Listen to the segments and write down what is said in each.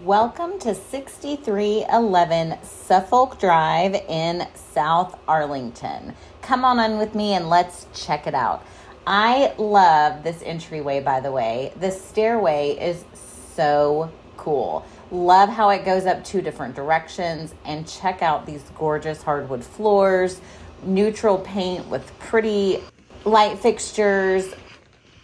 Welcome to 6311 Suffolk Drive in South Arlington. Come on in with me and let's check it out. I love this entryway, by the way. This stairway is so cool. Love how it goes up two different directions, and check out these gorgeous hardwood floors, neutral paint with pretty light fixtures.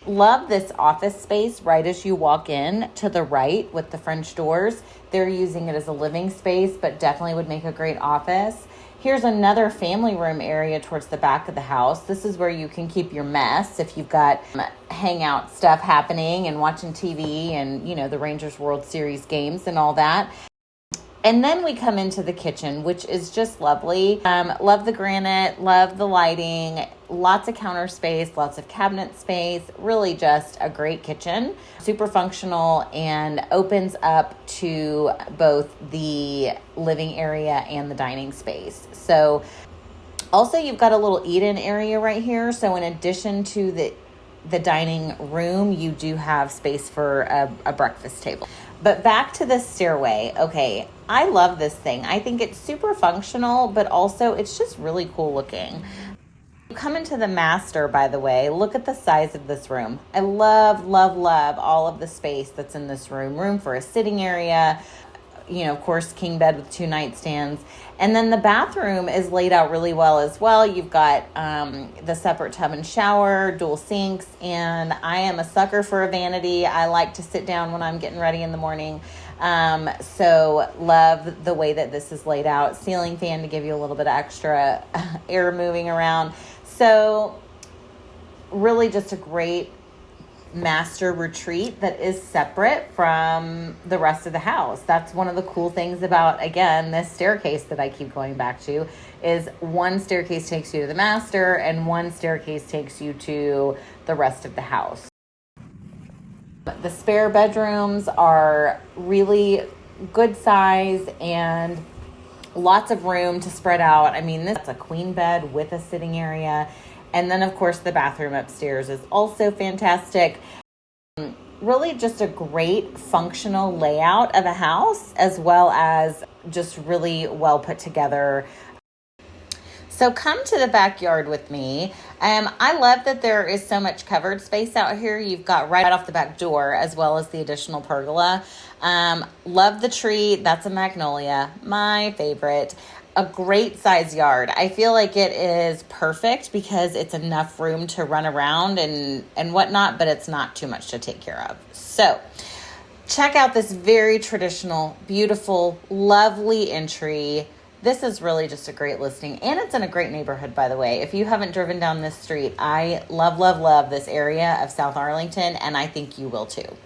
Love this office space right as you walk in to the right with the French doors. They're using it as a living space, but definitely would make a great office. Here's another family room area towards the back of the house. This is where you can keep your mess if you've got hangout stuff happening and watching TV and, the Rangers World Series games and all that. And then we come into the kitchen, which is just lovely. Love the granite, love the lighting, lots of counter space, lots of cabinet space, really just a great kitchen. Super functional and opens up to both the living area and the dining space. So also you've got a little eat-in area right here. So in addition to the dining room, you do have space for a breakfast table. But back to the stairway. Okay, I love this thing. I think it's super functional, but also it's just really cool looking. You come into the master, by the way. Look at the size of this room. I love, love, love all of the space that's in this room. Room for a sitting area, of course, king bed with two nightstands. And then the bathroom is laid out really well as well. You've got the separate tub and shower, dual sinks, and I am a sucker for a vanity. I like to sit down when I'm getting ready in the morning. So love the way that this is laid out. Ceiling fan to give you a little bit of extra air moving around. So really just a great master retreat that is separate from the rest of the house. That's one of the cool things about, again, this staircase that I keep going back to, is one staircase takes you to the master and one staircase takes you to the rest of the house. The spare bedrooms are really good size and lots of room to spread out. I mean, this is a queen bed with a sitting area. And then, of course, the bathroom upstairs is also fantastic. Really just a great functional layout of a house, as well as just really well put together. So come to the backyard with me. I love that there is so much covered space out here. You've got right off the back door, as well as the additional pergola. Love the tree. That's a magnolia, my favorite. A great size yard. I feel like it is perfect because it's enough room to run around and whatnot, but it's not too much to take care of. So check out this very traditional, beautiful, lovely entry. This is really just a great listing, and it's in a great neighborhood, by the way. If you haven't driven down this street, I love, love, love this area of South Arlington, and I think you will too.